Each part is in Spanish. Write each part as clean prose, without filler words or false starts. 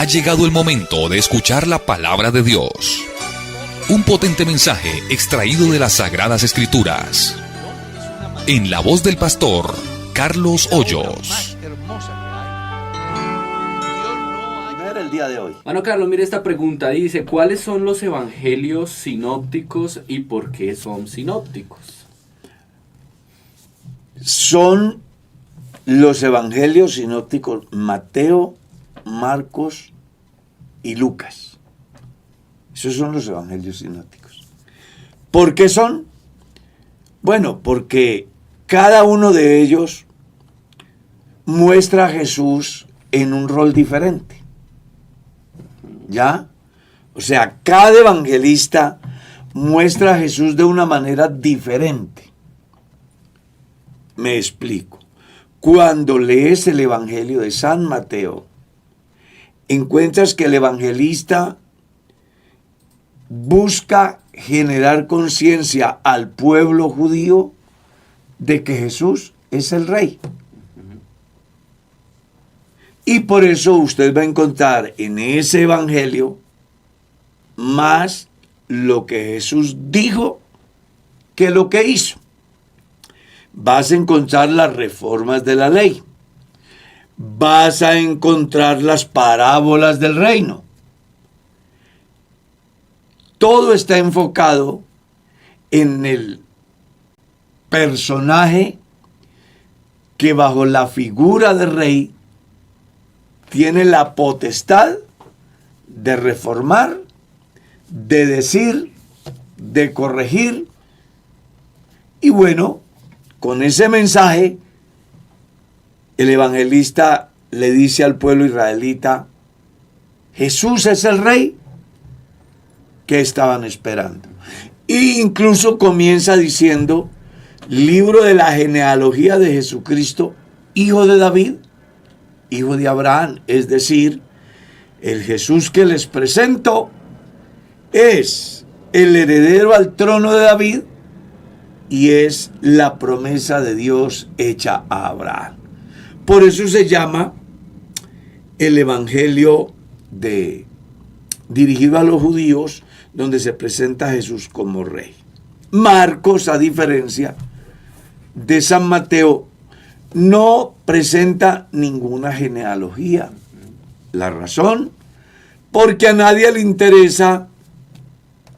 Ha llegado el momento de escuchar la palabra de Dios. Un potente mensaje extraído de las Sagradas Escrituras. En la voz del pastor Carlos Hoyos. El día de hoy. Bueno, Carlos, mire esta pregunta. Dice, ¿cuáles son los evangelios sinópticos y por qué son sinópticos? Son los evangelios sinópticos Mateo, Marcos y Lucas. Esos son los evangelios sinópticos. ¿Por qué son? Bueno, porque cada uno de ellos muestra a Jesús en un rol diferente. ¿Ya? O sea, cada evangelista muestra a Jesús de una manera diferente. Me explico. Cuando lees el Evangelio de San Mateo, encuentras que el evangelista busca generar conciencia al pueblo judío de que Jesús es el Rey. Y por eso usted va a encontrar en ese evangelio más lo que Jesús dijo que lo que hizo. Vas a encontrar las reformas de la ley. Vas a encontrar las parábolas del reino. Todo está enfocado en el personaje que bajo la figura de rey tiene la potestad de reformar, de decir, de corregir. Y bueno, con ese mensaje, el evangelista le dice al pueblo israelita, Jesús es el rey que estaban esperando. E incluso comienza diciendo, libro de la genealogía de Jesucristo, hijo de David, hijo de Abraham, es decir, el Jesús que les presento es el heredero al trono de David y es la promesa de Dios hecha a Abraham. Por eso se llama el evangelio dirigido a los judíos, donde se presenta a Jesús como rey. Marcos, a diferencia de San Mateo, no presenta ninguna genealogía. La razón, porque a nadie le interesa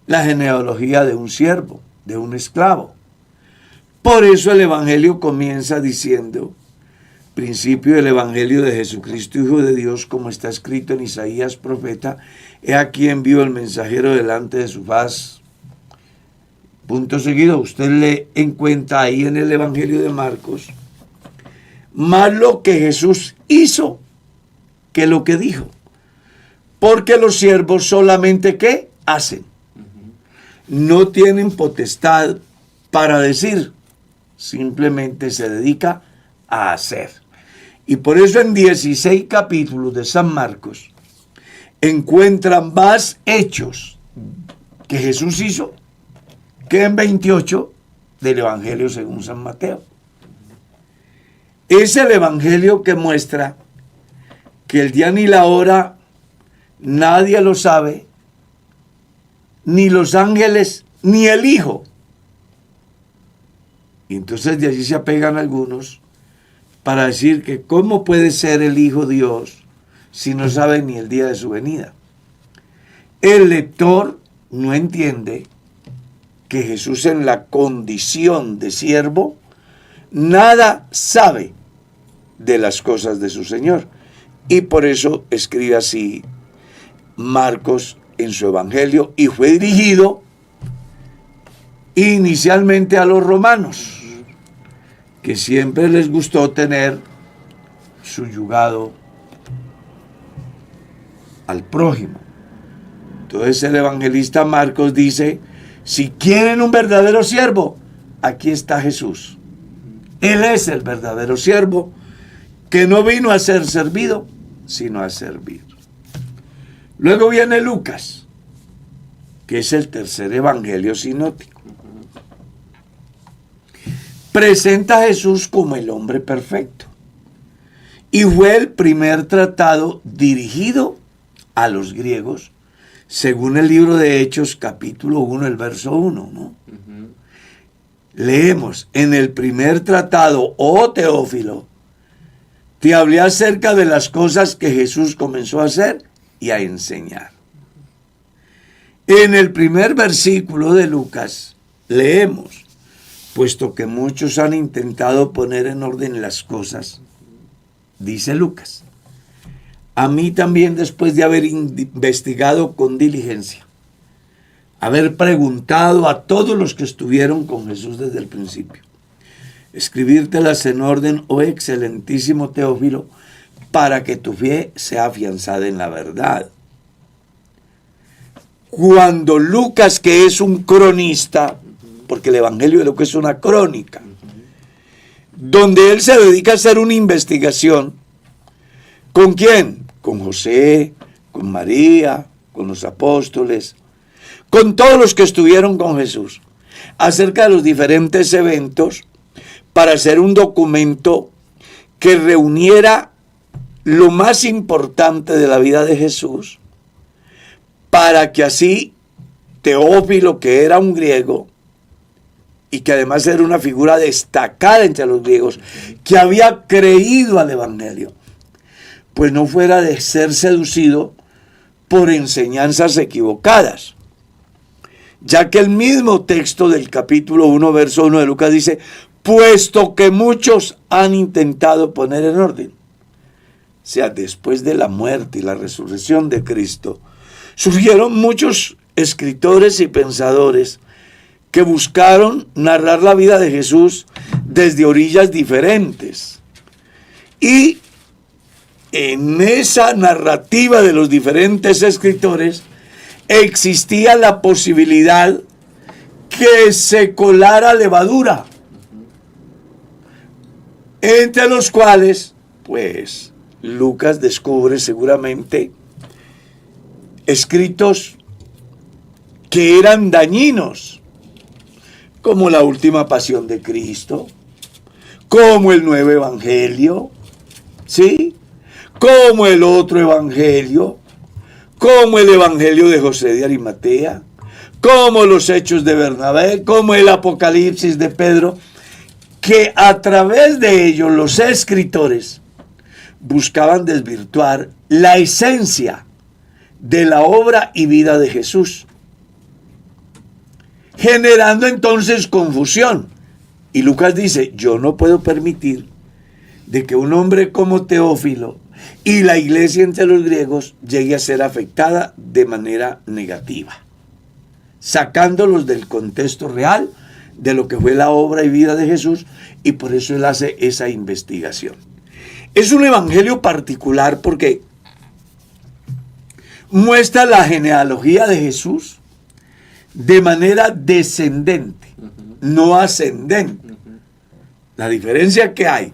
la genealogía de un siervo, de un esclavo. Por eso el evangelio comienza diciendo, principio del evangelio de Jesucristo, Hijo de Dios, como está escrito en Isaías profeta, he aquí envío el mensajero delante de su faz. Punto seguido, usted le encuentra ahí en el evangelio de Marcos, más lo que Jesús hizo que lo que dijo. Porque los siervos solamente ¿qué? Hacen. No tienen potestad para decir, simplemente se dedica a hacer. Y por eso en 16 capítulos de San Marcos encuentran más hechos que Jesús hizo que en 28 del Evangelio según San Mateo. Es el evangelio que muestra que el día ni la hora nadie lo sabe, ni los ángeles, ni el Hijo. Y entonces de allí se apegan algunos para decir que cómo puede ser el Hijo Dios si no sabe ni el día de su venida. El lector no entiende que Jesús en la condición de siervo nada sabe de las cosas de su Señor. Y por eso escribe así Marcos en su evangelio y fue dirigido inicialmente a los romanos, que siempre les gustó tener subyugado al prójimo. Entonces el evangelista Marcos dice, si quieren un verdadero siervo, aquí está Jesús. Él es el verdadero siervo que no vino a ser servido, sino a servir. Luego viene Lucas, que es el tercer evangelio sinóptico. Presenta a Jesús como el hombre perfecto. Y fue el primer tratado dirigido a los griegos, según el libro de Hechos, capítulo 1, el verso 1, ¿no? Ujú. Leemos, en el primer tratado, oh Teófilo, te hablé acerca de las cosas que Jesús comenzó a hacer y a enseñar. En el primer versículo de Lucas, leemos, puesto que muchos han intentado poner en orden las cosas, dice Lucas, a mí también después de haber investigado con diligencia, haber preguntado a todos los que estuvieron con Jesús desde el principio, escribírtelas en orden, oh excelentísimo Teófilo, para que tu fe sea afianzada en la verdad. Cuando Lucas, que es un cronista, porque el Evangelio de Lucas es una crónica, donde él se dedica a hacer una investigación, ¿con quién? Con José, con María, con los apóstoles, con todos los que estuvieron con Jesús, acerca de los diferentes eventos, para hacer un documento que reuniera lo más importante de la vida de Jesús, para que así Teófilo, que era un griego, y que además era una figura destacada entre los griegos, que había creído al Evangelio, pues no fuera de ser seducido por enseñanzas equivocadas. Ya que el mismo texto del capítulo 1, verso 1 de Lucas dice, puesto que muchos han intentado poner en orden. O sea, después de la muerte y la resurrección de Cristo, surgieron muchos escritores y pensadores que buscaron narrar la vida de Jesús desde orillas diferentes. Y en esa narrativa de los diferentes escritores existía la posibilidad que se colara levadura, entre los cuales, pues, Lucas descubre seguramente escritos que eran dañinos, como la última pasión de Cristo, como el nuevo evangelio, ¿sí? Como el otro evangelio, como el evangelio de José de Arimatea, como los hechos de Bernabé, como el Apocalipsis de Pedro, que a través de ellos los escritores buscaban desvirtuar la esencia de la obra y vida de Jesús, generando entonces confusión. Y Lucas dice, yo no puedo permitir de que un hombre como Teófilo y la iglesia entre los griegos llegue a ser afectada de manera negativa, sacándolos del contexto real de lo que fue la obra y vida de Jesús, y por eso él hace esa investigación. Es un evangelio particular porque muestra la genealogía de Jesús de manera descendente, no ascendente. La diferencia que hay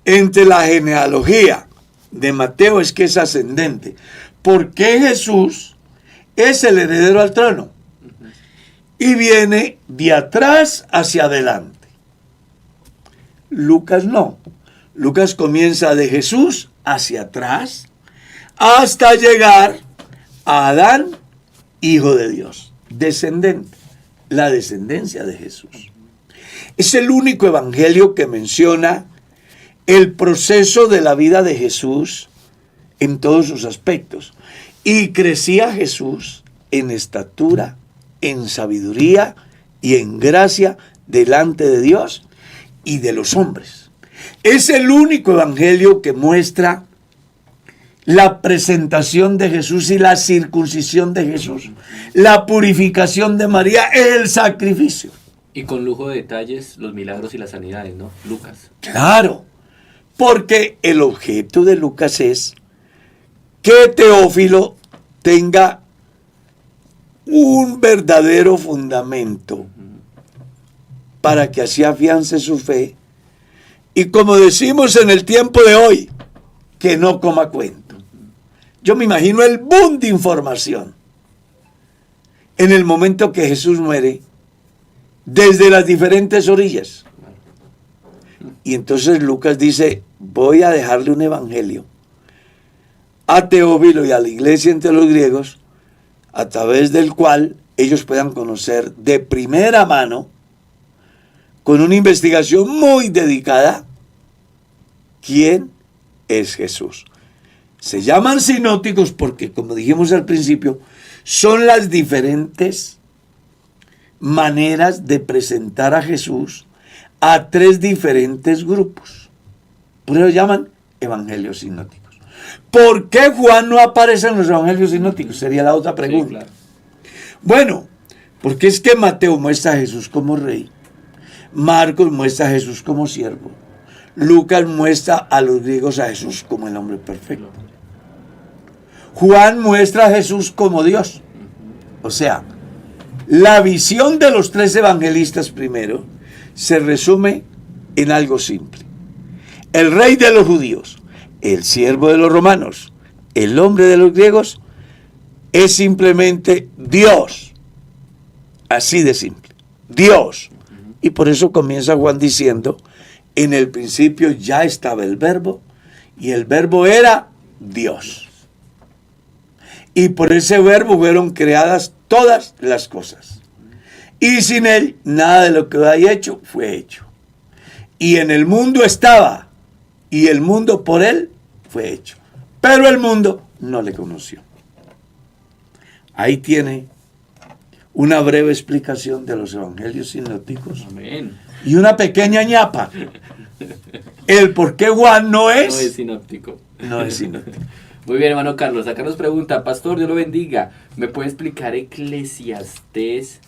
entre la genealogía de Mateo es que es ascendente, porque Jesús es el heredero al trono y viene de atrás hacia adelante. Lucas no. Lucas comienza de Jesús hacia atrás hasta llegar a Adán, hijo de Dios, descendente, la descendencia de Jesús. Es el único evangelio que menciona el proceso de la vida de Jesús en todos sus aspectos. Y crecía Jesús en estatura, en sabiduría y en gracia delante de Dios y de los hombres. Es el único evangelio que muestra la presentación de Jesús y la circuncisión de Jesús, la purificación de María, el sacrificio. Y con lujo de detalles, los milagros y las sanidades, ¿no? Lucas. Claro, porque el objeto de Lucas es que Teófilo tenga un verdadero fundamento para que así afiance su fe y, como decimos en el tiempo de hoy, que no coma cuento. Yo me imagino el boom de información en el momento que Jesús muere desde las diferentes orillas. Y entonces Lucas dice, voy a dejarle un evangelio a Teófilo y a la iglesia entre los griegos, a través del cual ellos puedan conocer de primera mano, con una investigación muy dedicada, quién es Jesús. Se llaman sinópticos porque, como dijimos al principio, son las diferentes maneras de presentar a Jesús a tres diferentes grupos. Por eso llaman evangelios sinópticos. ¿Por qué Juan no aparece en los evangelios sinópticos? Sería la otra pregunta. Sí, claro. Bueno, porque es que Mateo muestra a Jesús como rey, Marcos muestra a Jesús como siervo, Lucas muestra a los griegos a Jesús como el hombre perfecto, Juan muestra a Jesús como Dios. O sea, la visión de los tres evangelistas primero se resume en algo simple: el rey de los judíos, el siervo de los romanos, el hombre de los griegos, es simplemente Dios. Así de simple. Dios. Y por eso comienza Juan diciendo: en el principio ya estaba el verbo, y el verbo era Dios. Y por ese verbo fueron creadas todas las cosas. Y sin él, nada de lo que hay hecho fue hecho. Y en el mundo estaba, y el mundo por él fue hecho. Pero el mundo no le conoció. Ahí tiene una breve explicación de los evangelios sinópticos. Amén. Y una pequeña ñapa. El por qué Juan no No es es sinóptico. no es sinóptico. Muy bien, hermano Carlos. Acá nos pregunta, Pastor, Dios lo bendiga. ¿Me puede explicar Eclesiastés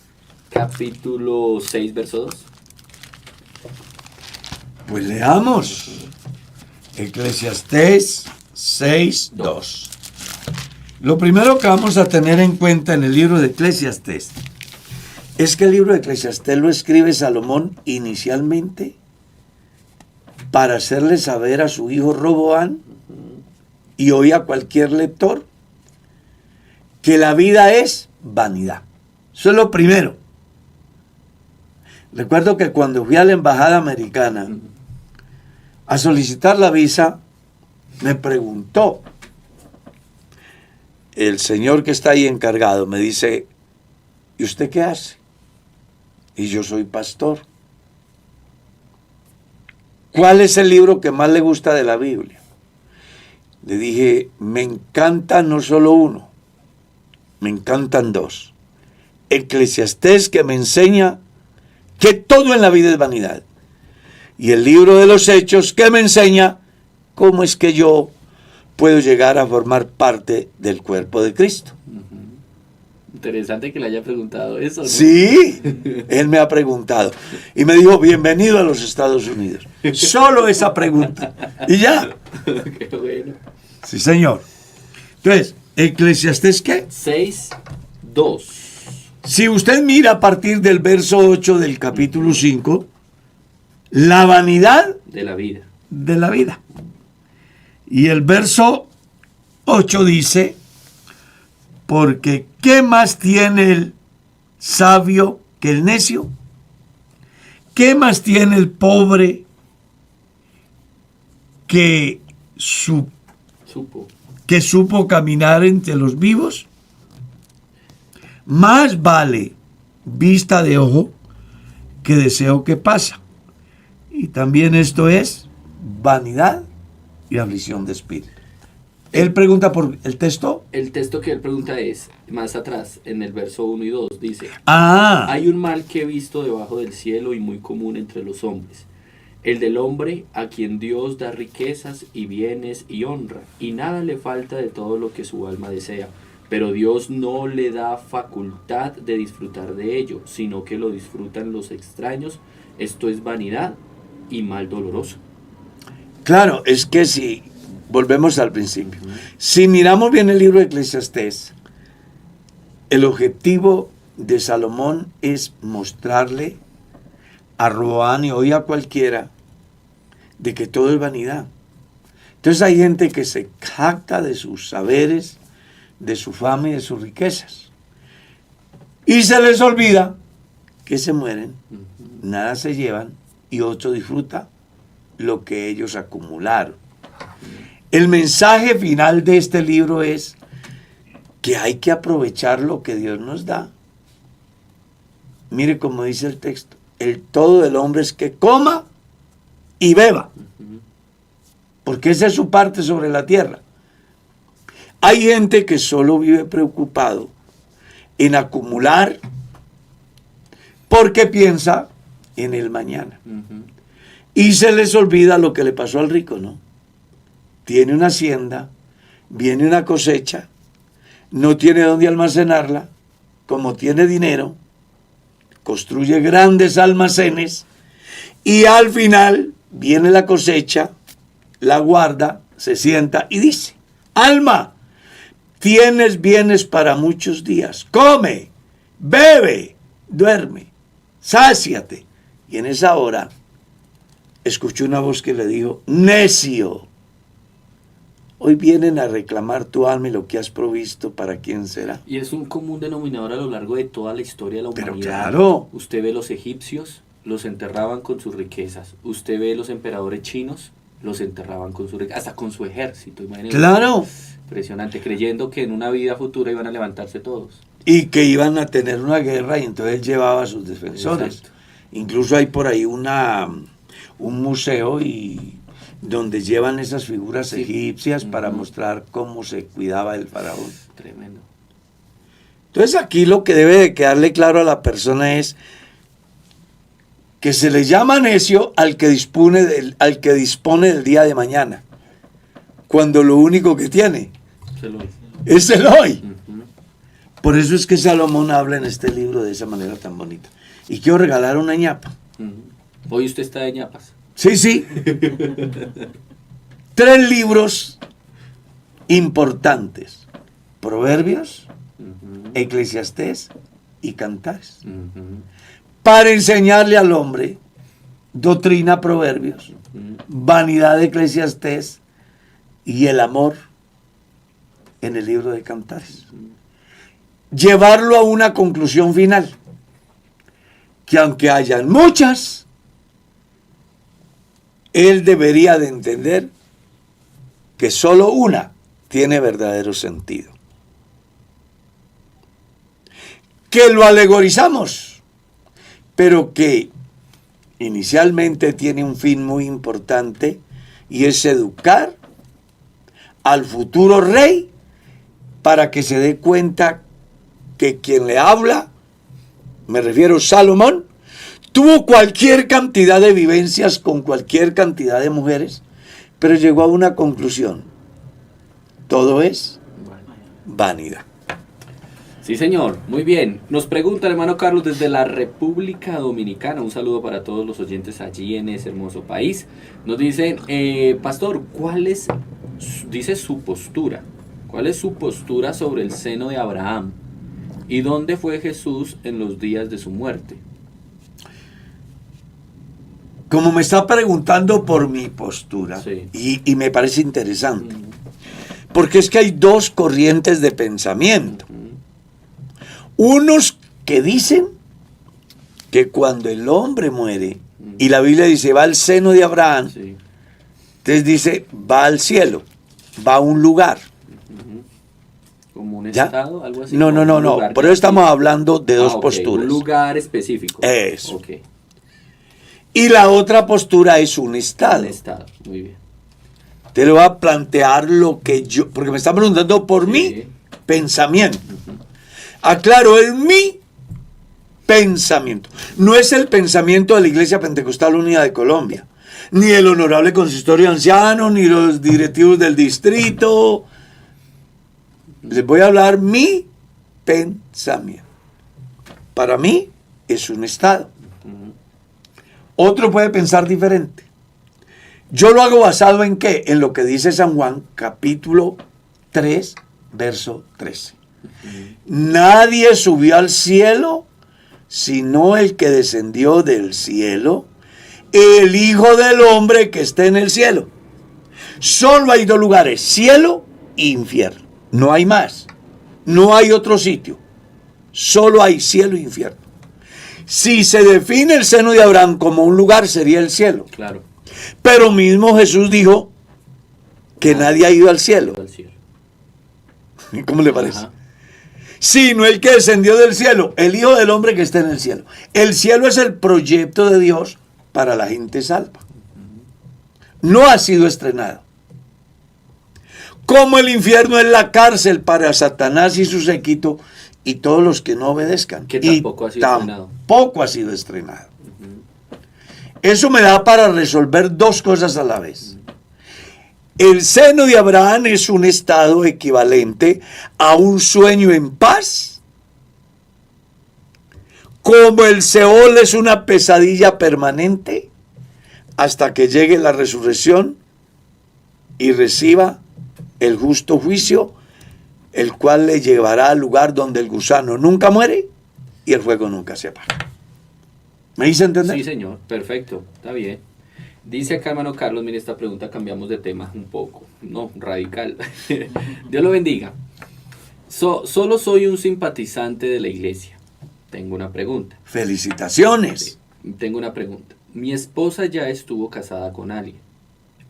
capítulo 6, verso 2? Pues leamos. Eclesiastés 6:2. Lo primero que vamos a tener en cuenta en el libro de Eclesiastés es que el libro de Eclesiastés lo escribe Salomón inicialmente para hacerle saber a su hijo Roboam y hoy a cualquier lector que la vida es vanidad. Eso es lo primero. Recuerdo que cuando fui a la embajada americana a solicitar la visa, me preguntó el señor que está ahí encargado, me dice: ¿y usted qué hace? Y yo soy pastor. ¿Cuál es el libro que más le gusta de la Biblia? Le dije: me encanta no solo uno, me encantan dos. Eclesiastés, que me enseña que todo en la vida es vanidad, y el libro de los Hechos, que me enseña cómo es que yo puedo llegar a formar parte del cuerpo de Cristo. Interesante que le haya preguntado eso, ¿no? Sí, él me ha preguntado. Y me dijo: bienvenido a los Estados Unidos. Solo esa pregunta. Y ya. Qué bueno. Sí, señor. Entonces, ¿Eclesiastés qué? 6, 2. Si usted mira a partir del verso 8 del capítulo 5, la vanidad De la vida. de la vida. Y el verso 8 dice: porque ¿qué más tiene el sabio que el necio? ¿Qué más tiene el pobre que supo caminar entre los vivos? Más vale vista de ojo que deseo que pasa. Y también esto es vanidad y aflicción de espíritu. Él pregunta por el texto. El texto que él pregunta es, más atrás, en el verso 1 y 2, dice: Ah, hay un mal que he visto debajo del cielo y muy común entre los hombres, el del hombre a quien Dios da riquezas y bienes y honra, y nada le falta de todo lo que su alma desea, pero Dios no le da facultad de disfrutar de ello, sino que lo disfrutan los extraños. Esto es vanidad y mal doloroso. claro, es que si volvemos al principio, si miramos bien el libro de Eclesiastés, el objetivo de Salomón es mostrarle a Roboam y hoy a cualquiera de que todo es vanidad. Entonces hay gente que se jacta de sus saberes, de su fama y de sus riquezas, y se les olvida que se mueren, nada se llevan y otro disfruta lo que ellos acumularon. El mensaje final de este libro es que hay que aprovechar lo que Dios nos da. Mire como dice el texto, el todo del hombre es que coma y beba, porque esa es su parte sobre la tierra. Hay gente que solo vive preocupado en acumular porque piensa en el mañana. Y se les olvida lo que le pasó al rico, ¿no? Tiene una hacienda, viene una cosecha, no tiene dónde almacenarla, como tiene dinero, construye grandes almacenes y al final viene la cosecha, la guarda, se sienta y dice, alma, tienes bienes para muchos días, come, bebe, duerme, sáciate. Y en esa hora escuchó una voz que le dijo, necio, hoy vienen a reclamar tu alma y lo que has provisto, ¿para quién será? Y es un común denominador a lo largo de toda la historia de la humanidad. Pero claro. Usted ve los egipcios, los enterraban con sus riquezas. Usted ve los emperadores chinos, los enterraban con su riqueza, hasta con su ejército. Imagínense. Claro. Impresionante, creyendo que en una vida futura iban a levantarse todos. Y que iban a tener una guerra y entonces él llevaba a sus defensores. Exacto. Incluso hay por ahí un museo donde llevan esas figuras egipcias para mostrar cómo se cuidaba el faraón. Tremendo. Entonces aquí lo que debe de quedarle claro a la persona es que se le llama necio al que dispone del día de mañana, cuando lo único que tiene es el hoy. Por eso es que Salomón habla en este libro de esa manera tan bonita. Y quiero regalar una ñapa. Hoy usted está de ñapas. Sí, sí. 3 libros importantes. Proverbios, Eclesiastés y Cantares. Para enseñarle al hombre doctrina, Proverbios, vanidad de Eclesiastés y el amor en el libro de Cantares. Llevarlo a una conclusión final, que aunque hayan muchas, él debería de entender que solo una tiene verdadero sentido. Que lo alegorizamos, pero que inicialmente tiene un fin muy importante y es educar al futuro rey para que se dé cuenta que quien le habla, me refiero a Salomón, tuvo cualquier cantidad de vivencias con cualquier cantidad de mujeres, pero llegó a una conclusión. Todo es vanidad. Sí, señor. Muy bien. Nos pregunta el hermano Carlos desde la República Dominicana. Un saludo para todos los oyentes allí en ese hermoso país. Nos dicen, pastor, ¿cuál es, dice, su postura? ¿Cuál es su postura sobre el seno de Abraham? ¿Y dónde fue Jesús en los días de su muerte? Como me está preguntando por mi postura, sí. y me parece interesante, porque es que hay 2 corrientes de pensamiento. Unos que dicen que cuando el hombre muere, y la Biblia dice va al seno de Abraham, Sí. entonces dice va al cielo, va a un lugar. ¿Como un ¿Ya? estado? ¿Algo así? No, ¿Como un no. lugar? Por eso estamos hablando de 2 ok, posturas. Un lugar específico. Eso. Ok. Y la otra postura es un estado. Un estado. Muy bien. Te lo voy a plantear lo que yo, porque me está preguntando por mi pensamiento. Aclaro, es mi pensamiento. No es el pensamiento de la Iglesia Pentecostal Unida de Colombia, ni el honorable consistorio anciano, ni los directivos del distrito. Les voy a hablar mi pensamiento. Para mí es un estado. Otro puede pensar diferente. Yo lo hago basado en ¿qué? En lo que dice San Juan, capítulo 3, verso 13. Nadie subió al cielo, sino el que descendió del cielo, el Hijo del Hombre que está en el cielo. Solo hay 2 lugares, cielo e infierno. No hay más. No hay otro sitio. Solo hay cielo e infierno. Si se define el seno de Abraham como un lugar, sería el cielo. Claro. Pero mismo Jesús dijo que nadie ha ido al cielo. Al cielo. ¿Cómo le parece? Ajá. Sino el que descendió del cielo, el Hijo del Hombre que está en el cielo. El cielo es el proyecto de Dios para la gente salva. No ha sido estrenado. Como el infierno es la cárcel para Satanás y su séquito y todos los que no obedezcan. Que tampoco ha sido estrenado. Tampoco ha sido estrenado. Eso me da para resolver dos cosas a la vez. El seno de Abraham es un estado equivalente a un sueño en paz, como el Seol es una pesadilla permanente hasta que llegue la resurrección y reciba el justo juicio, el cual le llevará al lugar donde el gusano nunca muere y el fuego nunca se apaga. ¿Me hice entender? Sí, señor, perfecto, está bien. Dice acá, hermano Carlos, mire esta pregunta, cambiamos de tema un poco, no, radical. Dios lo bendiga. Solo soy un simpatizante de la iglesia. Tengo una pregunta. Felicitaciones. Tengo una pregunta. Mi esposa ya estuvo casada con alguien,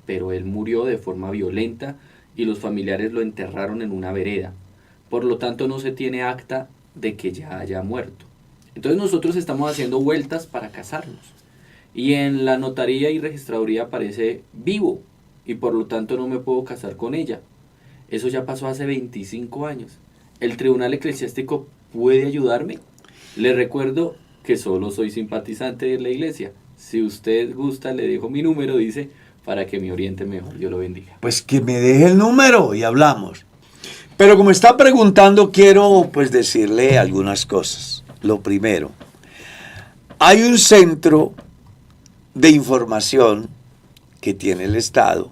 pero él murió de forma violenta y los familiares lo enterraron en una vereda. Por lo tanto, no se tiene acta de que ya haya muerto. Entonces nosotros estamos haciendo vueltas para casarnos. Y en la notaría y registraduría aparece vivo y por lo tanto no me puedo casar con ella. Eso ya pasó hace 25 años. ¿El tribunal eclesiástico puede ayudarme? Le recuerdo que solo soy simpatizante de la iglesia. Si usted gusta, le dejo mi número, dice, para que me oriente mejor. Dios lo bendiga. Pues que me deje el número y hablamos. Pero como está preguntando, quiero pues decirle algunas cosas. Lo primero, hay un centro de información que tiene el Estado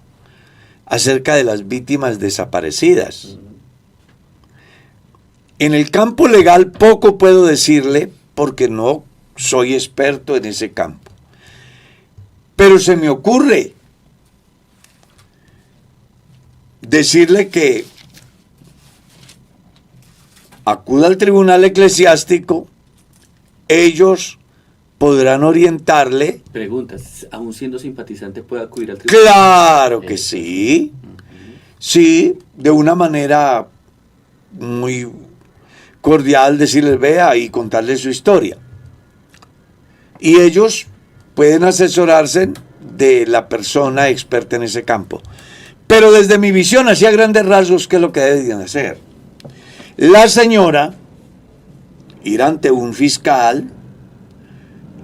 acerca de las víctimas desaparecidas. En el campo legal poco puedo decirle porque no soy experto en ese campo. Pero se me ocurre decirle que acuda al tribunal eclesiástico, ellos podrán orientarle. Preguntas, ¿aún siendo simpatizante puede acudir al tribunal? Claro que sí. Sí, de una manera muy cordial decirles, vea, y contarles su historia. Y ellos pueden asesorarse de la persona experta en ese campo. Pero desde mi visión, así a grandes rasgos, ¿qué es lo que deben hacer? La señora ir ante un fiscal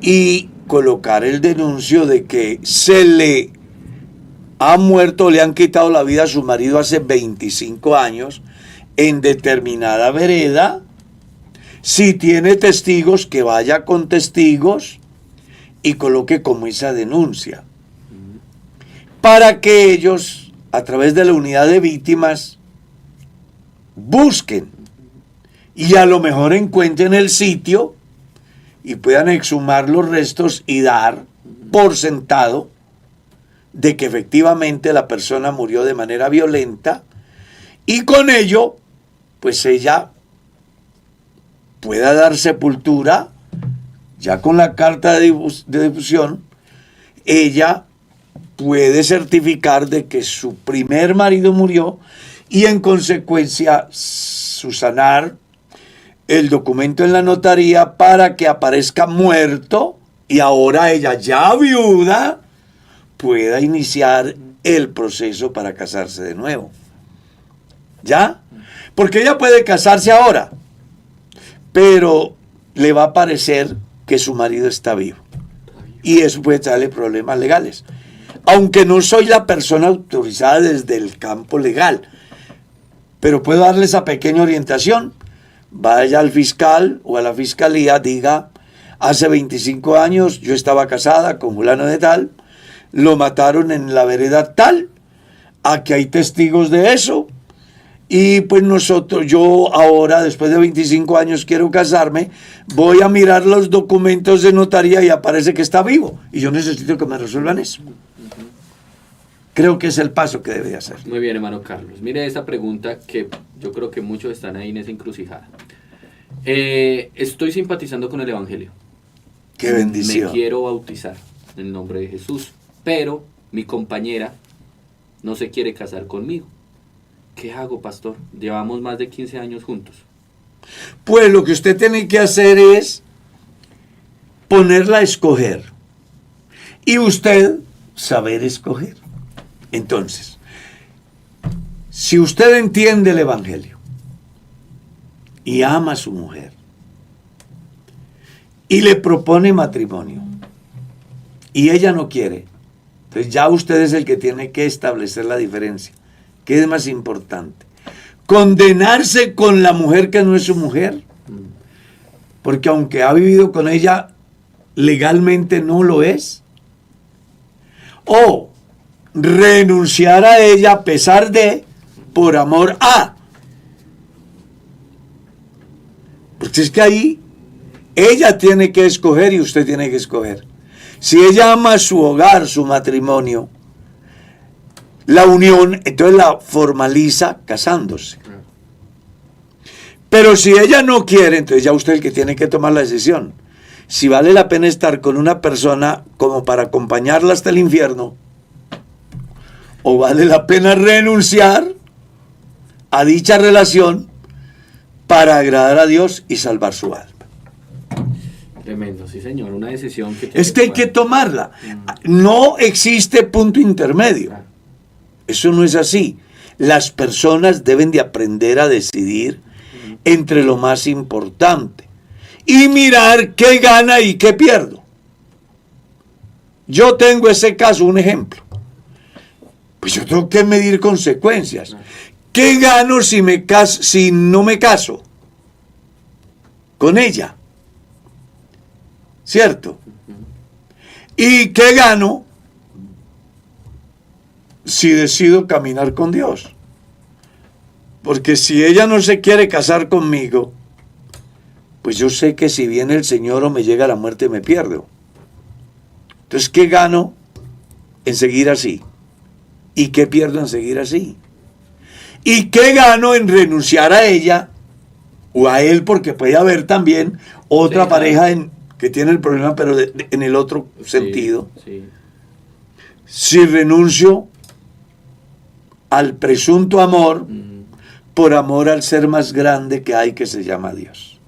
y colocar el denuncio de que se le ha muerto, le han quitado la vida a su marido hace 25 años en determinada vereda. Si tiene testigos, que vaya con testigos y coloque como esa denuncia, para que ellos, a través de la unidad de víctimas, busquen y a lo mejor encuentren el sitio y puedan exhumar los restos y dar por sentado de que efectivamente la persona murió de manera violenta, y con ello pues ella pueda dar sepultura. Ya con la carta de difusión, ella puede certificar de que su primer marido murió y en consecuencia subsanar el documento en la notaría para que aparezca muerto y ahora ella, ya viuda, pueda iniciar el proceso para casarse de nuevo. ¿Ya? Porque ella puede casarse ahora, pero le va a parecer que su marido está vivo. Y eso puede traerle problemas legales. Aunque no soy la persona autorizada desde el campo legal, pero puedo darle esa pequeña orientación. Vaya al fiscal o a la fiscalía, diga, hace 25 años yo estaba casada con fulano de tal, lo mataron en la vereda tal, aquí hay testigos de eso, y pues yo ahora, después de 25 años quiero casarme, voy a mirar los documentos de notaría y aparece que está vivo, y yo necesito que me resuelvan eso. Creo que es el paso que debe hacer. Muy bien, hermano Carlos. Mire esta pregunta que yo creo que muchos están ahí en esa encrucijada. Estoy simpatizando con el Evangelio. ¡Qué bendición! Me quiero bautizar en el nombre de Jesús, pero mi compañera no se quiere casar conmigo. ¿Qué hago, pastor? Llevamos más de 15 años juntos. Pues lo que usted tiene que hacer es ponerla a escoger. Y usted saber escoger. Entonces, si usted entiende el Evangelio y ama a su mujer y le propone matrimonio y ella no quiere, entonces ya usted es el que tiene que establecer la diferencia. ¿Qué es más importante? ¿Condenarse con la mujer que no es su mujer? Porque aunque ha vivido con ella, legalmente no lo es. O renunciar a ella a pesar de, por amor a. Porque es que ahí ella tiene que escoger y usted tiene que escoger. Si ella ama su hogar, su matrimonio, la unión, entonces la formaliza casándose. Pero si ella no quiere, entonces ya usted es el que tiene que tomar la decisión. Si vale la pena estar con una persona como para acompañarla hasta el infierno, o vale la pena renunciar a dicha relación para agradar a Dios y salvar su alma. Tremendo, sí señor, una decisión que... Es que hay que tomarla. No existe punto intermedio. Eso no es así. Las personas deben de aprender a decidir entre lo más importante y mirar qué gana y qué pierdo. Yo tengo ese caso, un ejemplo. Pues yo tengo que medir consecuencias. ¿Qué gano si no me caso con ella? ¿Cierto? ¿Y qué gano si decido caminar con Dios? Porque si ella no se quiere casar conmigo, pues yo sé que si viene el Señor o me llega la muerte me pierdo. Entonces, ¿qué gano en seguir así? ¿Y qué pierdo en seguir así? ¿Y qué gano en renunciar a ella o a él? Porque puede haber también otra pareja que tiene el problema, pero en el otro sentido. Sí. Si renuncio al presunto amor, por amor al ser más grande que hay, que se llama Dios.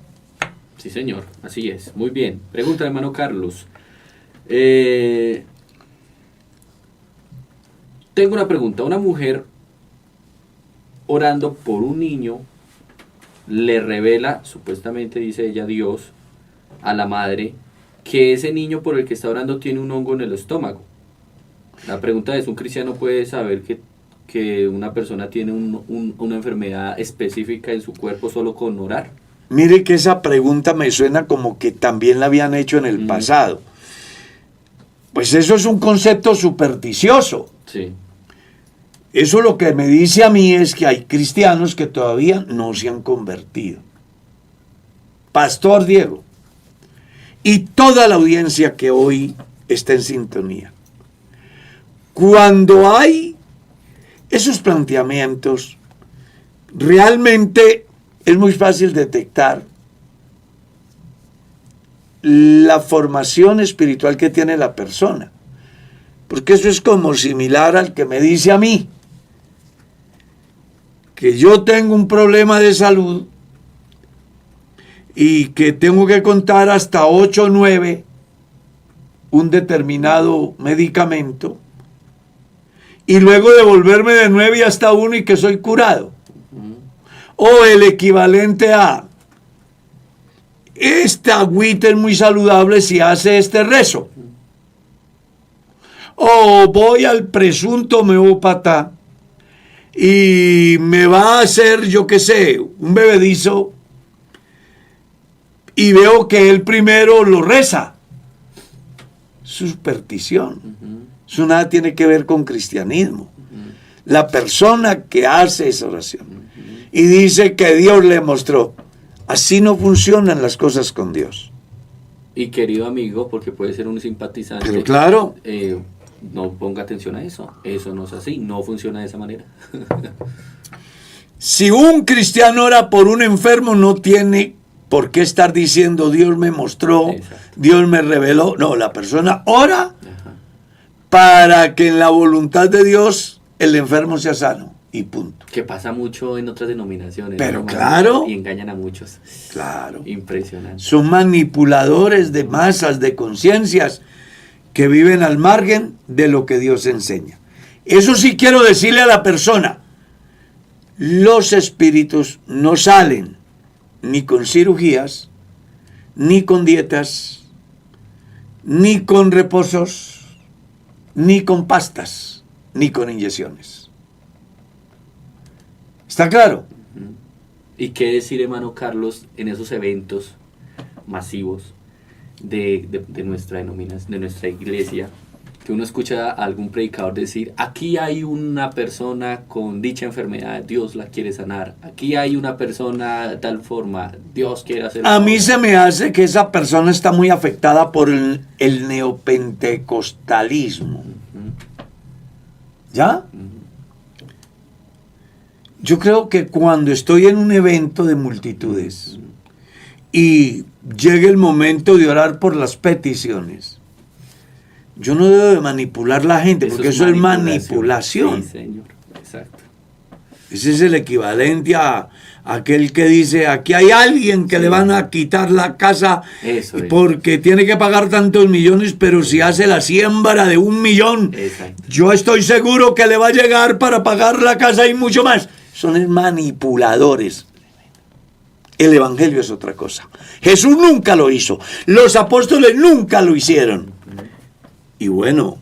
Sí, señor, así es. Muy bien. Pregunta, hermano Carlos. Tengo una pregunta. Una mujer orando por un niño le revela, supuestamente dice ella, Dios, a la madre, que ese niño por el que está orando tiene un hongo en el estómago. La pregunta es, ¿un cristiano puede saber que una persona tiene una enfermedad específica en su cuerpo solo con orar? Mire que esa pregunta me suena como que también la habían hecho en el pasado. Pues eso es un concepto supersticioso. Sí. Eso lo que me dice a mí es que hay cristianos que todavía no se han convertido. Pastor Diego y toda la audiencia que hoy está en sintonía. Cuando hay esos planteamientos, realmente es muy fácil detectar la formación espiritual que tiene la persona. Porque eso es como similar al que me dice a mí que yo tengo un problema de salud y que tengo que contar hasta 8 o 9 un determinado medicamento y luego devolverme de 9 hasta 1 y que soy curado. O el equivalente a: esta agüita es muy saludable si hace este rezo. O voy al presunto homeópata y me va a hacer, yo qué sé, un bebedizo y veo que él primero lo reza. Superstición. Eso nada tiene que ver con cristianismo. La persona que hace esa oración y dice que Dios le mostró, así no funcionan las cosas con Dios. Y querido amigo, porque puede ser un simpatizante, pero claro, no ponga atención a eso. Eso no es así, no funciona de esa manera. Si un cristiano ora por un enfermo, no tiene por qué estar diciendo Dios me mostró, exacto, Dios me reveló. No, la persona ora para que en la voluntad de Dios el enfermo sea sano y punto. Que pasa mucho en otras denominaciones. Pero ¿no? claro. Y engañan a muchos. Claro. Impresionante. Son manipuladores de masas, de conciencias que viven al margen de lo que Dios enseña. Eso sí quiero decirle a la persona. Los espíritus no salen ni con cirugías, ni con dietas, ni con reposos, ni con pastas, ni con inyecciones. ¿Está claro? ¿Y qué decir, hermano Carlos, en esos eventos masivos de nuestra denominación, de nuestra iglesia, que uno escucha a algún predicador decir, aquí hay una persona con dicha enfermedad, Dios la quiere sanar, aquí hay una persona de tal forma, Dios quiere hacer... A mí se me hace que esa persona está muy afectada por el neopentecostalismo. ¿Ya? Yo creo que cuando estoy en un evento de multitudes y llegue el momento de orar por las peticiones, yo no debo de manipular la gente, porque eso es manipulación. Sí, señor, exacto. Ese es el equivalente a aquel que dice, aquí hay alguien que le van a quitar la casa porque tiene que pagar tantos millones, pero si hace la siembra de 1 millón, exacto, yo estoy seguro que le va a llegar para pagar la casa y mucho más. Son manipuladores. El evangelio es otra cosa. Jesús nunca lo hizo. Los apóstoles nunca lo hicieron. Y bueno,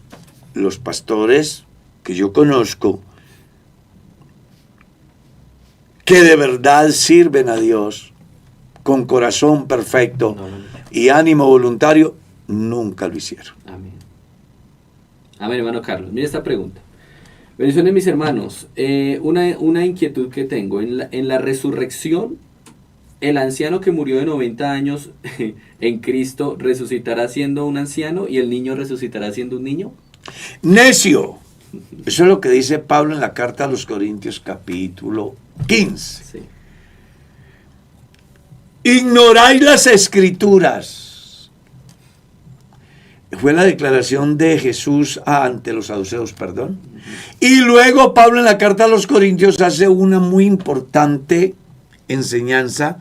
los pastores que yo conozco, que de verdad sirven a Dios, con corazón perfecto y ánimo voluntario, nunca lo hicieron. Amén. Amén, hermano Carlos. Mira esta pregunta. Bendiciones, mis hermanos. Una inquietud que tengo. En la resurrección, el anciano que murió de 90 años en Cristo resucitará siendo un anciano y el niño resucitará siendo un niño. Necio. Eso es lo que dice Pablo en la carta a los Corintios capítulo 15. Sí. Ignoráis las escrituras. Fue la declaración de Jesús ante los saduceos, perdón. Y luego Pablo en la carta a los Corintios hace una muy importante enseñanza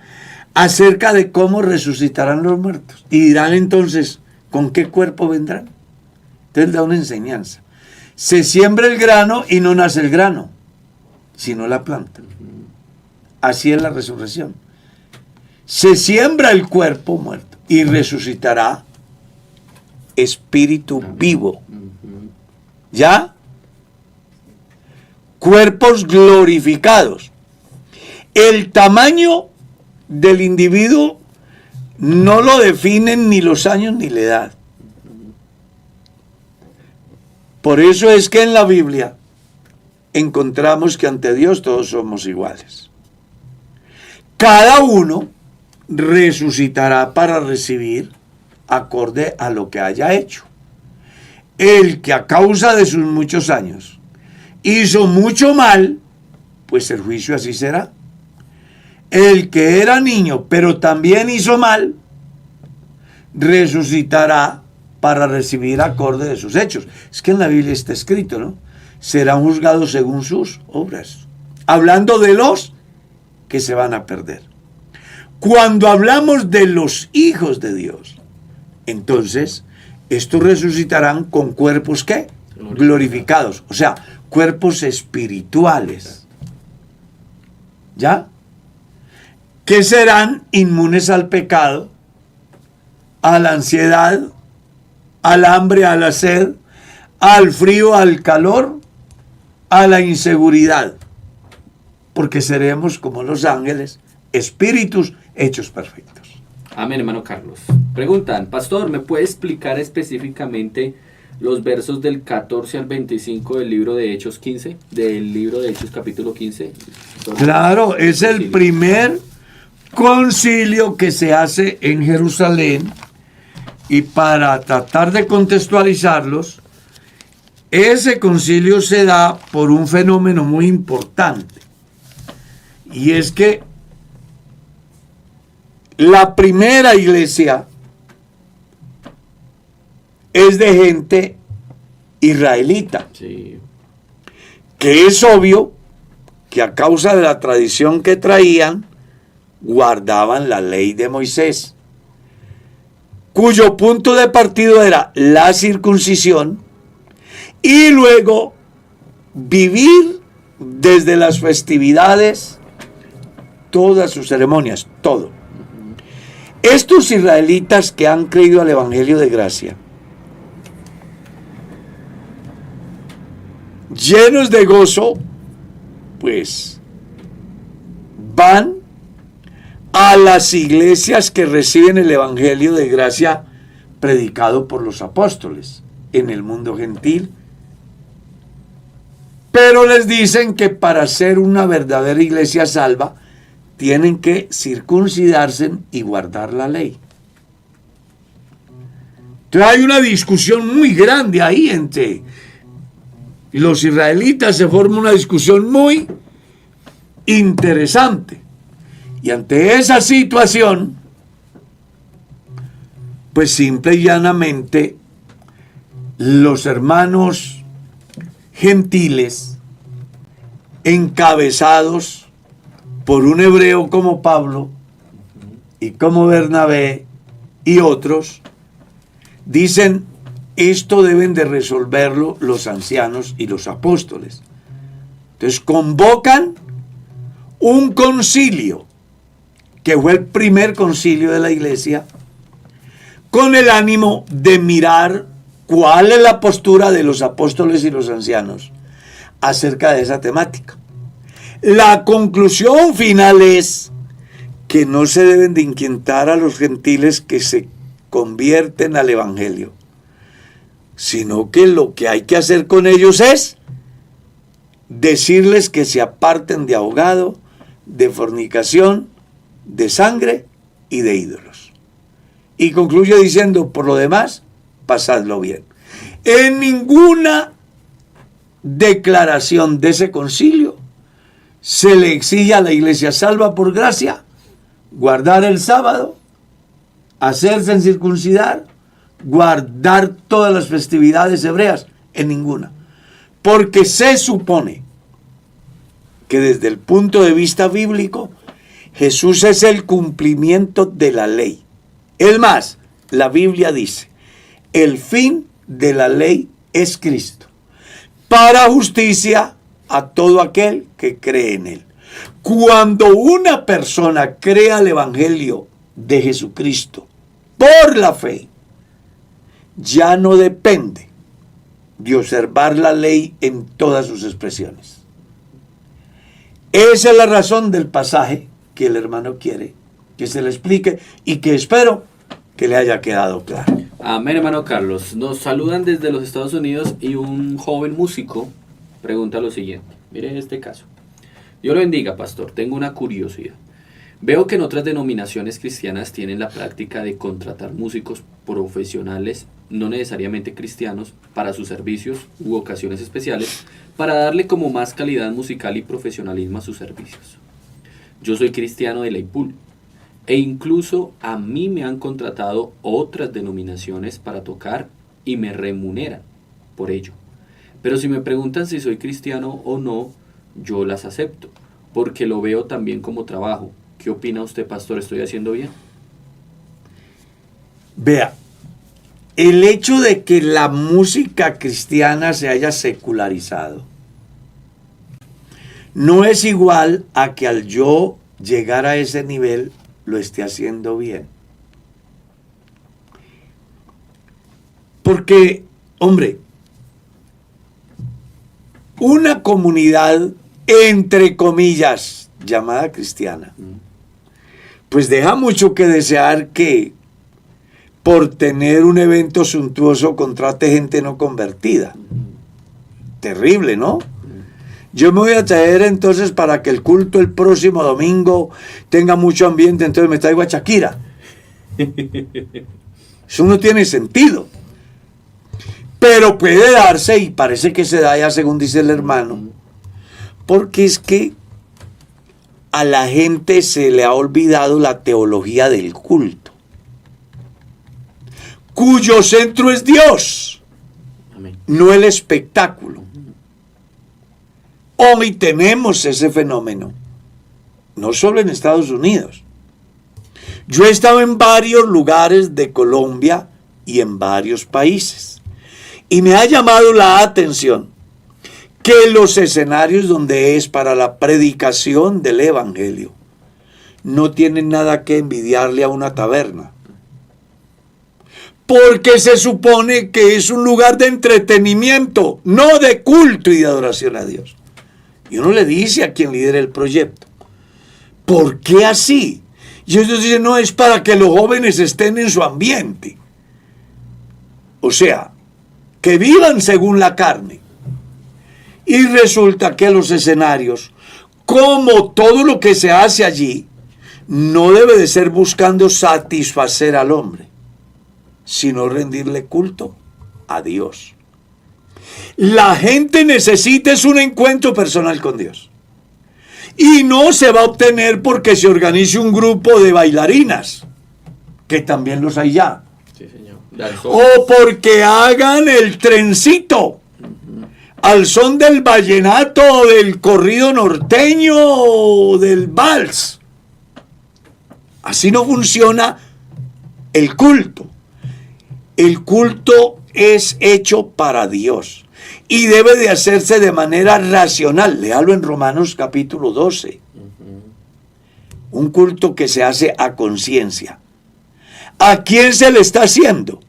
acerca de cómo resucitarán los muertos. Y dirán entonces, ¿con qué cuerpo vendrán? Entonces da una enseñanza. Se siembra el grano y no nace el grano, sino la planta. Así es la resurrección. Se siembra el cuerpo muerto y resucitará espíritu vivo. ¿Ya? Cuerpos glorificados. El tamaño del individuo no lo definen ni los años ni la edad. Por eso es que en la Biblia encontramos que ante Dios todos somos iguales. Cada uno resucitará para recibir acorde a lo que haya hecho. El que a causa de sus muchos años hizo mucho mal, pues el juicio así será. El que era niño, pero también hizo mal, resucitará para recibir acorde de sus hechos. Es que en la Biblia está escrito, ¿no? Serán juzgados según sus obras. Hablando de los que se van a perder. Cuando hablamos de los hijos de Dios, entonces, estos resucitarán con cuerpos, ¿qué? Glorificados. O sea, cuerpos espirituales. ¿Ya? Que serán inmunes al pecado, a la ansiedad, al hambre, a la sed, al frío, al calor, a la inseguridad. Porque seremos como los ángeles, espíritus hechos perfectos. Amén, hermano Carlos. Preguntan, pastor, ¿me puede explicar específicamente los versos del 14 al 25 del libro de Hechos 15? Del libro de Hechos capítulo 15. Claro, es el primer concilio que se hace en Jerusalén, y para tratar de contextualizarlos, ese concilio se da por un fenómeno muy importante, y es que la primera iglesia es de gente israelita, Sí. que es obvio que a causa de la tradición que traían, guardaban la ley de Moisés, cuyo punto de partido era la circuncisión, y luego vivir desde las festividades todas sus ceremonias, todo. Estos israelitas que han creído al Evangelio de gracia, llenos de gozo, pues van a las iglesias que reciben el Evangelio de gracia predicado por los apóstoles en el mundo gentil, pero les dicen que para ser una verdadera iglesia salva tienen que circuncidarse y guardar la ley. Entonces hay una discusión muy grande ahí entre los israelitas, se forma una discusión muy interesante. Y ante esa situación, pues simple y llanamente, los hermanos gentiles, encabezados por un hebreo como Pablo y como Bernabé y otros, dicen: esto deben de resolverlo los ancianos y los apóstoles. Entonces convocan un concilio, que fue el primer concilio de la iglesia, con el ánimo de mirar cuál es la postura de los apóstoles y los ancianos acerca de esa temática. La conclusión final es que no se deben de inquietar a los gentiles que se convierten al evangelio, sino que lo que hay que hacer con ellos es decirles que se aparten de ahogado, de fornicación, de sangre y de ídolos. Y concluye diciendo: por lo demás, pasadlo bien. En ninguna declaración de ese concilio se le exige a la iglesia salva por gracia guardar el sábado, hacerse circuncidar, guardar todas las festividades hebreas, en ninguna. Porque se supone que desde el punto de vista bíblico, Jesús es el cumplimiento de la ley. Es más, la Biblia dice: el fin de la ley es Cristo, para justicia a todo aquel que cree en él. Cuando una persona crea el Evangelio de Jesucristo por la fe, ya no depende de observar la ley en todas sus expresiones. Esa es la razón del pasaje que el hermano quiere que se le explique y que espero que le haya quedado claro. Amén, hermano Carlos. Nos saludan desde los Estados Unidos y un joven músico pregunta lo siguiente. Mire este caso. Dios lo bendiga, pastor. Tengo una curiosidad. Veo que en otras denominaciones cristianas tienen la práctica de contratar músicos profesionales, no necesariamente cristianos, para sus servicios u ocasiones especiales, para darle como más calidad musical y profesionalismo a sus servicios. Yo soy cristiano de Leipul, e incluso a mí me han contratado otras denominaciones para tocar y me remuneran por ello. Pero si me preguntan si soy cristiano o no, yo las acepto, porque lo veo también como trabajo. ¿Qué opina usted, pastor? ¿Estoy haciendo bien? Vea, el hecho de que la música cristiana se haya secularizado no es igual a que al yo llegar a ese nivel lo esté haciendo bien. Porque, hombre, una comunidad, entre comillas, llamada cristiana, pues deja mucho que desear que por tener un evento suntuoso contrate gente no convertida. Terrible, ¿no? Yo me voy a traer entonces para que el culto el próximo domingo tenga mucho ambiente, entonces me traigo a Shakira. Eso no tiene sentido. Pero puede darse, y parece que se da ya según dice el hermano, porque es que a la gente se le ha olvidado la teología del culto, cuyo centro es Dios, Amén. no el espectáculo. Hoy tenemos ese fenómeno, no solo en Estados Unidos. Yo he estado en varios lugares de Colombia y en varios países, y me ha llamado la atención que los escenarios donde es para la predicación del evangelio no tienen nada que envidiarle a una taberna, porque se supone que es un lugar de entretenimiento, no de culto y de adoración a Dios. Y uno le dice a quien lidera el proyecto, ¿por qué así? Y ellos dicen, no, es para que los jóvenes estén en su ambiente. O sea, que vivan según la carne. Y resulta que los escenarios, como todo lo que se hace allí, no debe de ser buscando satisfacer al hombre, sino rendirle culto a Dios. La gente necesita es un encuentro personal con Dios. Y no se va a obtener porque se organice un grupo de bailarinas, que también los hay ya. Sí, señor. O porque hagan el trencito al son del vallenato, del corrido norteño o del vals. Así no funciona el culto. El culto es hecho para Dios y debe de hacerse de manera racional. Léalo en Romanos capítulo 12. Un culto que se hace a conciencia. ¿A quién se le está haciendo?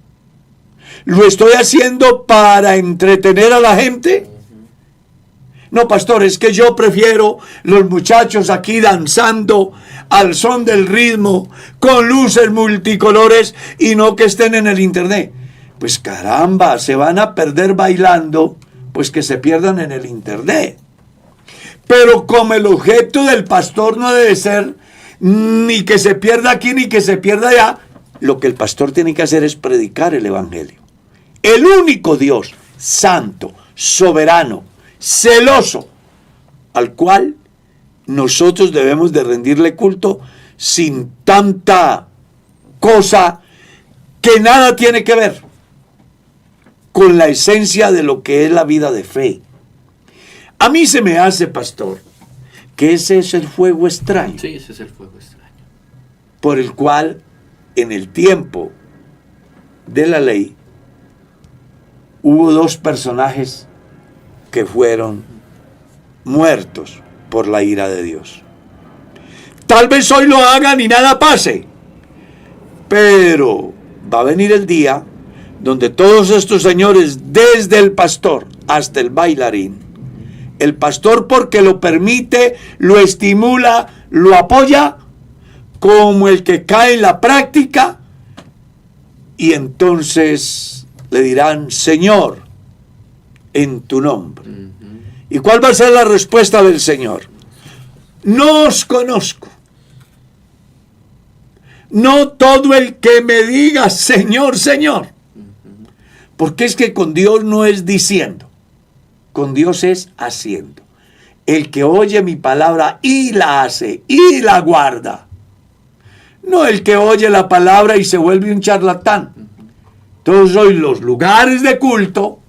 ¿Lo estoy haciendo para entretener a la gente? No, pastor, es que yo prefiero los muchachos aquí danzando al son del ritmo, con luces multicolores y no que estén en el internet. Pues caramba, se van a perder bailando, pues que se pierdan en el internet. Pero como el objeto del pastor no debe ser ni que se pierda aquí ni que se pierda allá, lo que el pastor tiene que hacer es predicar el evangelio. El único Dios, santo, soberano, celoso, al cual nosotros debemos de rendirle culto sin tanta cosa que nada tiene que ver con la esencia de lo que es la vida de fe. A mí se me hace, pastor, que ese es el fuego extraño. Sí, ese es el fuego extraño. Por el cual en el tiempo de la ley hubo dos personajes que fueron muertos por la ira de Dios. Tal vez hoy lo hagan y nada pase, pero va a venir el día donde todos estos señores, desde el pastor hasta el bailarín, el pastor porque lo permite, lo estimula, lo apoya, como el que cae en la práctica, y entonces le dirán, Señor, en tu nombre. ¿Y cuál va a ser la respuesta del Señor? No os conozco. No todo el que me diga Señor, Señor. Porque es que con Dios no es diciendo, con Dios es haciendo. El que oye mi palabra y la hace y la guarda. No el que oye la palabra y se vuelve un charlatán. Todos hoy los lugares de culto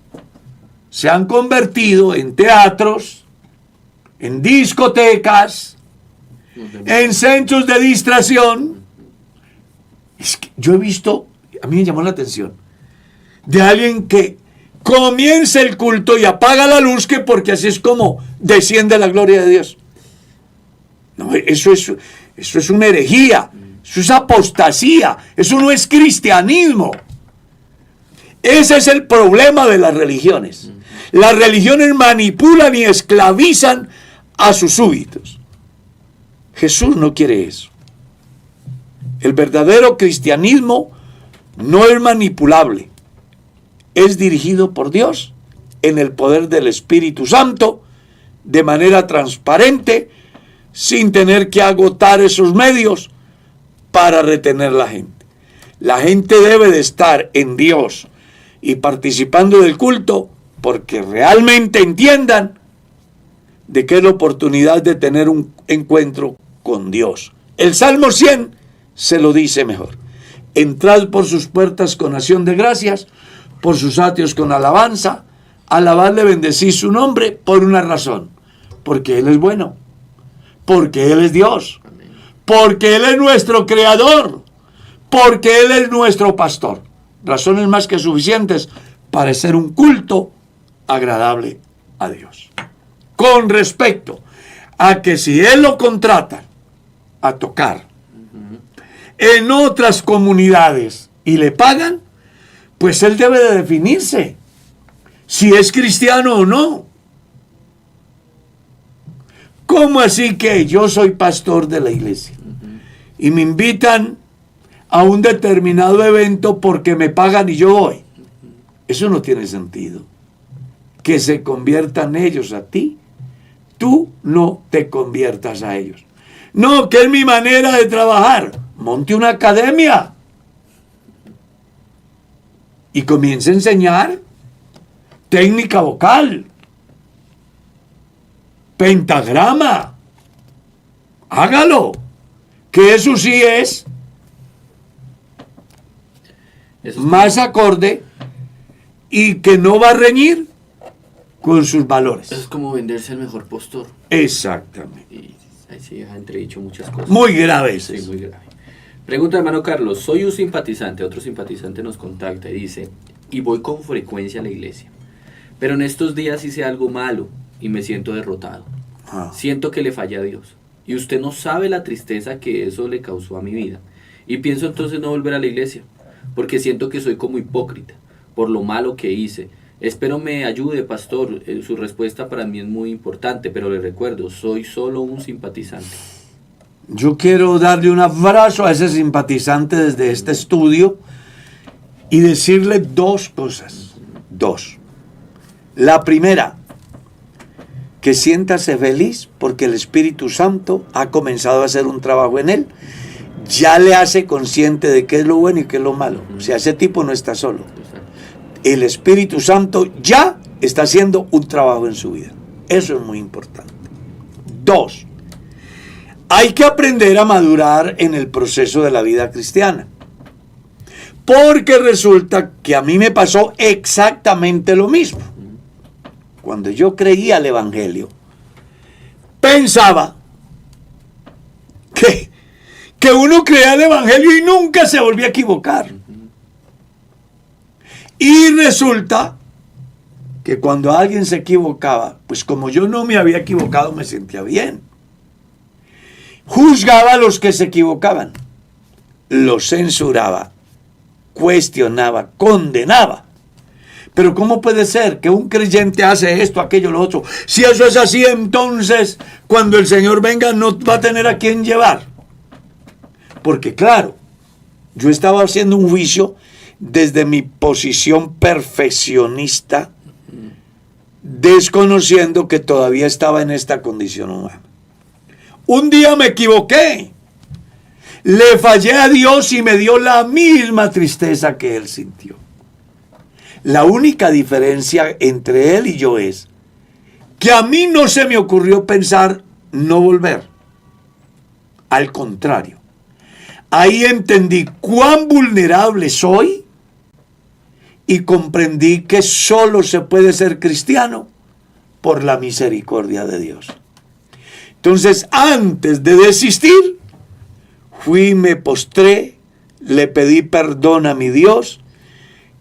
se han convertido en teatros, en discotecas, en centros de distracción. Es que yo he visto, a mí me llamó la atención, de alguien que comienza el culto y apaga la luz, que porque así es como desciende la gloria de Dios. No, eso es una herejía, eso es apostasía, eso no es cristianismo. Ese es el problema de las religiones. Las religiones manipulan y esclavizan a sus súbditos. Jesús no quiere eso. El verdadero cristianismo no es manipulable. Es dirigido por Dios en el poder del Espíritu Santo, de manera transparente, sin tener que agotar esos medios para retener la gente. La gente debe de estar en Dios y participando del culto porque realmente entiendan de qué es la oportunidad de tener un encuentro con Dios. El Salmo 100 se lo dice mejor. Entrad por sus puertas con acción de gracias, por sus atrios con alabanza, alabadle, bendecid su nombre por una razón, Porque Él es bueno, porque Él es Dios, porque Él es nuestro creador, porque Él es nuestro pastor. Razones más que suficientes para hacer un culto agradable a Dios. Con respecto a que si Él lo contrata a tocar en otras comunidades y le pagan, pues Él debe de definirse si es cristiano o no. ¿Cómo así que yo soy pastor de la iglesia y me invitan a un determinado evento porque me pagan y yo voy? Eso no tiene sentido. Que se conviertan ellos a ti, tú no te conviertas a ellos. No, que es mi manera de trabajar. Monte una academia y comience a enseñar técnica vocal, pentagrama. Hágalo, que eso sí es más acorde y que no va a reñir con sus valores. Es como venderse el mejor postor. Exactamente. Y ahí sí ha entredicho muchas cosas. Muy grave eso. Sí, muy grave. Pregunta, hermano Carlos, soy un simpatizante, otro simpatizante nos contacta y dice, y voy con frecuencia a la iglesia, pero en estos días hice algo malo y me siento derrotado. Siento que le fallé a Dios. Y usted no sabe la tristeza que eso le causó a mi vida. Y pienso entonces no volver a la iglesia, porque siento que soy como hipócrita por lo malo que hice. Espero me ayude, pastor. Su respuesta para mí es muy importante, pero le recuerdo, soy solo un simpatizante. Yo quiero darle un abrazo a ese simpatizante desde este estudio y decirle dos cosas. Dos. La primera, que siéntase feliz porque el Espíritu Santo ha comenzado a hacer un trabajo en él. Ya le hace consciente de qué es lo bueno y qué es lo malo. O sea, ese tipo no está solo. El Espíritu Santo ya está haciendo un trabajo en su vida. Eso es muy importante. Dos, hay que aprender a madurar en el proceso de la vida cristiana. Porque resulta que a mí me pasó exactamente lo mismo. Cuando yo creía el Evangelio, pensaba que uno creía el Evangelio y nunca se volvía a equivocar. Y resulta que cuando alguien se equivocaba, pues como yo no me había equivocado, me sentía bien. Juzgaba a los que se equivocaban, los censuraba, cuestionaba, condenaba. Pero ¿cómo puede ser que un creyente hace esto, aquello, lo otro? Si eso es así, entonces cuando el Señor venga no va a tener a quién llevar. Porque claro, yo estaba haciendo un juicio desde mi posición perfeccionista, desconociendo que todavía estaba en esta condición humana. Un día me equivoqué, le fallé a Dios y me dio la misma tristeza que Él sintió. La única diferencia entre Él y yo es que a mí no se me ocurrió pensar no volver. Al contrario, ahí entendí cuán vulnerable soy y comprendí que solo se puede ser cristiano por la misericordia de Dios. Entonces, antes de desistir, fui, me postré, le pedí perdón a mi Dios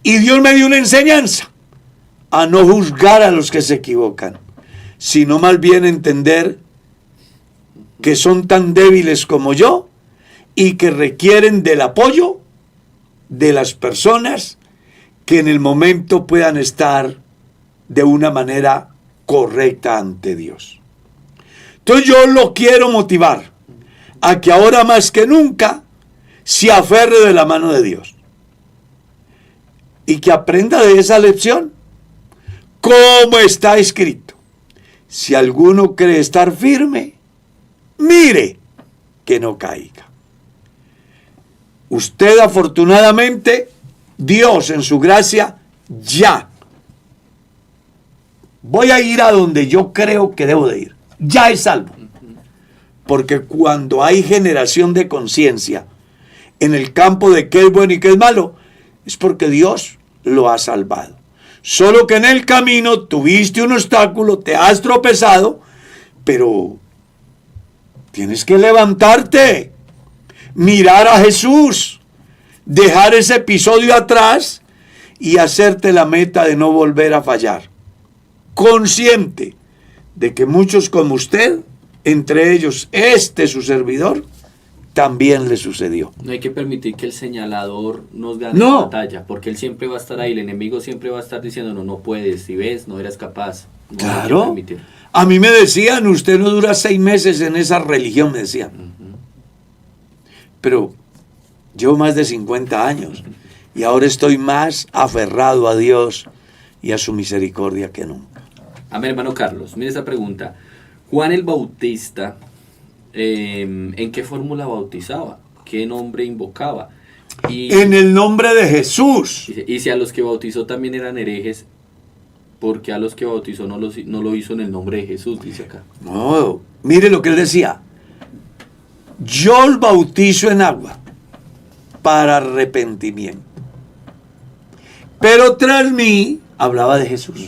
y Dios me dio una enseñanza a no juzgar a los que se equivocan, sino más bien entender que son tan débiles como yo y que requieren del apoyo de las personas que en el momento puedan estar de una manera correcta ante Dios. Entonces yo lo quiero motivar a que ahora más que nunca se aferre de la mano de Dios y que aprenda de esa lección, como está escrito: si alguno cree estar firme, mire que no caiga. Usted, afortunadamente, Dios en su gracia, ya voy a ir a donde yo creo que debo de ir. Ya es salvo. Porque cuando hay generación de conciencia en el campo de qué es bueno y qué es malo, es porque Dios lo ha salvado. Solo que en el camino tuviste un obstáculo, te has tropezado, Pero tienes que levantarte, mirar a Jesús, dejar ese episodio atrás y hacerte la meta de no volver a fallar. Consciente de que muchos como usted, entre ellos su servidor, también le sucedió. No hay que permitir que el señalador nos gane la batalla, porque él siempre va a estar ahí, el enemigo siempre va a estar diciendo, no puedes, si ves, no eres capaz. No claro. A mí me decían, usted no dura 6 meses en esa religión, me decían. Pero llevo más de 50 años y ahora estoy más aferrado a Dios y a su misericordia que nunca. Amén, hermano Carlos. Mire esta pregunta. Juan el Bautista, ¿en qué fórmula bautizaba? ¿Qué nombre invocaba? En el nombre de Jesús. Y si a los que bautizó también eran herejes, ¿por qué a los que bautizó no lo hizo en el nombre de Jesús? Dice acá. No, mire lo que él decía. Yo el bautizo en agua para arrepentimiento. Pero tras mí, hablaba de Jesús.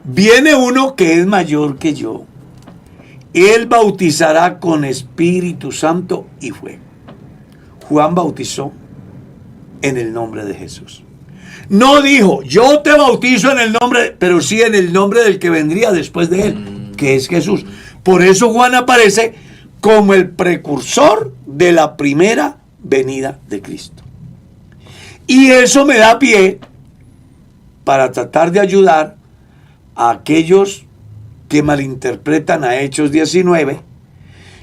Viene uno que es mayor que yo. Él bautizará con Espíritu Santo y fuego. Juan bautizó en el nombre de Jesús. No dijo, yo te bautizo en el nombre, pero sí en el nombre del que vendría después de él, que es Jesús. Por eso Juan aparece como el precursor de la primera venida de Cristo. Y eso me da pie para tratar de ayudar a aquellos que malinterpretan a Hechos 19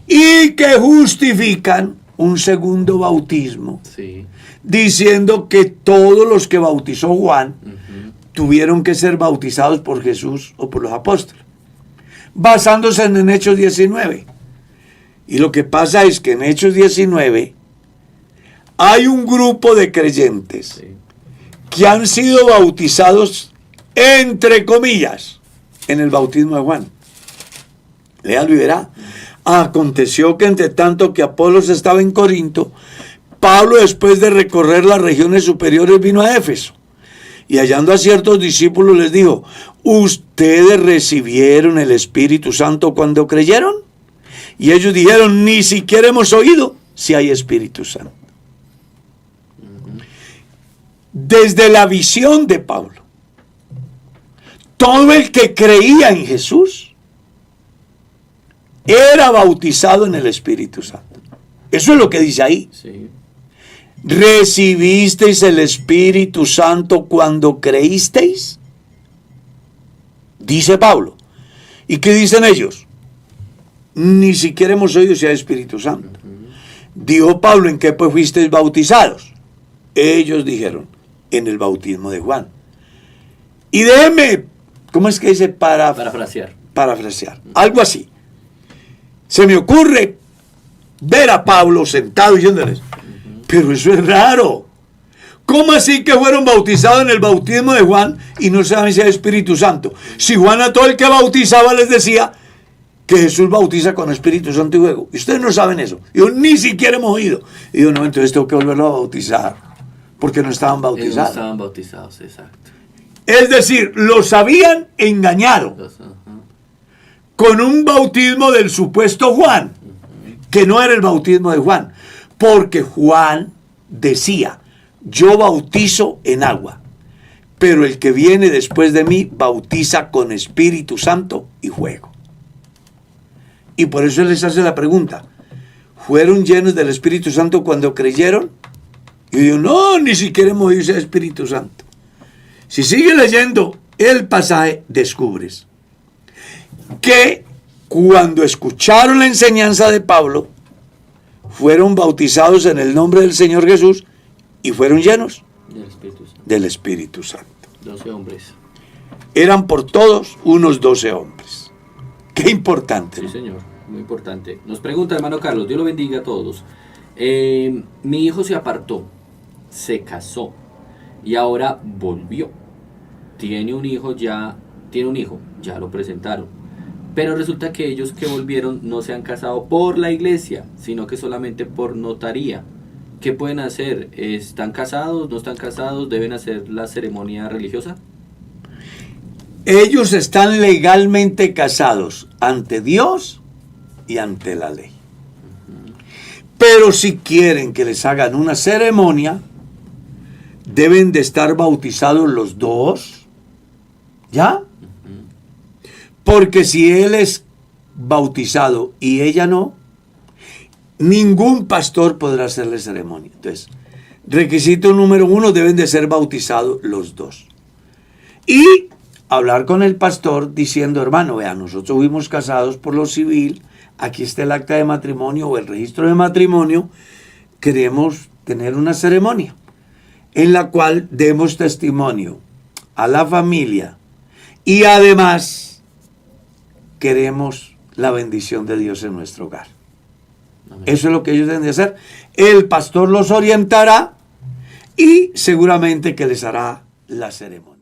y que justifican un segundo bautismo, sí, diciendo que todos los que bautizó Juan tuvieron que ser bautizados por Jesús o por los apóstoles, basándose en Hechos 19. Y lo que pasa es que en Hechos 19 hay un grupo de creyentes, sí, que han sido bautizados, entre comillas, en el bautismo de Juan. Léalo y verá. Aconteció que entre tanto que Apolos estaba en Corinto, Pablo, después de recorrer las regiones superiores, vino a Éfeso. Y hallando a ciertos discípulos les dijo, ¿ustedes recibieron el Espíritu Santo cuando creyeron? Y ellos dijeron, ni siquiera hemos oído si hay Espíritu Santo. Desde la visión de Pablo, todo el que creía en Jesús era bautizado en el Espíritu Santo. Eso es lo que dice ahí. Sí. ¿Recibisteis el Espíritu Santo cuando creísteis? Dice Pablo. ¿Y qué dicen ellos? Ni siquiera hemos oído si hay Espíritu Santo. Dijo Pablo, ¿en qué pues fuisteis bautizados? Ellos dijeron, en el bautismo de Juan. Y déjeme, ¿cómo es que dice? Parafrasear. Algo así. Se me ocurre ver a Pablo sentado diciéndoles, pero eso es raro. ¿Cómo así que fueron bautizados en el bautismo de Juan y no saben si hay Espíritu Santo? Si Juan a todo el que bautizaba les decía que Jesús bautiza con Espíritu Santo y fuego. Y ustedes no saben eso. Yo ni siquiera hemos oído. Y yo, no, entonces tengo que volverlo a bautizar. Porque no estaban bautizados. No estaban bautizados, exacto. Es decir, los habían engañado con un bautismo del supuesto Juan, que no era el bautismo de Juan, porque Juan decía, yo bautizo en agua, pero el que viene después de mí bautiza con Espíritu Santo y fuego. Y por eso les hace la pregunta, ¿fueron llenos del Espíritu Santo cuando creyeron? Y yo digo, no, ni siquiera hemos oído ese Espíritu Santo. Si sigues leyendo el pasaje, descubres que cuando escucharon la enseñanza de Pablo, fueron bautizados en el nombre del Señor Jesús y fueron llenos del Espíritu Santo. 12 hombres. Eran por todos unos 12 hombres. Qué importante, ¿no? Sí, señor, muy importante. Nos pregunta, hermano Carlos, Dios lo bendiga a todos. Mi hijo se apartó, se casó y ahora volvió. Tiene un hijo, ya lo presentaron. Pero resulta que ellos que volvieron no se han casado por la iglesia, sino que solamente por notaría. ¿Qué pueden hacer? ¿Están casados? ¿No están casados? ¿Deben hacer la ceremonia religiosa? Ellos están legalmente casados ante Dios y ante la ley. Pero si quieren que les hagan una ceremonia, deben de estar bautizados los dos. ¿Ya? Porque si él es bautizado y ella no, ningún pastor podrá hacerle ceremonia. Entonces, requisito número 1, deben de ser bautizados los dos. Y hablar con el pastor diciendo, hermano, vea, nosotros fuimos casados por lo civil, aquí está el acta de matrimonio o el registro de matrimonio, queremos tener una ceremonia en la cual demos testimonio a la familia y además queremos la bendición de Dios en nuestro hogar. Amén. Eso es lo que ellos deben de hacer. El pastor los orientará y seguramente que les hará la ceremonia.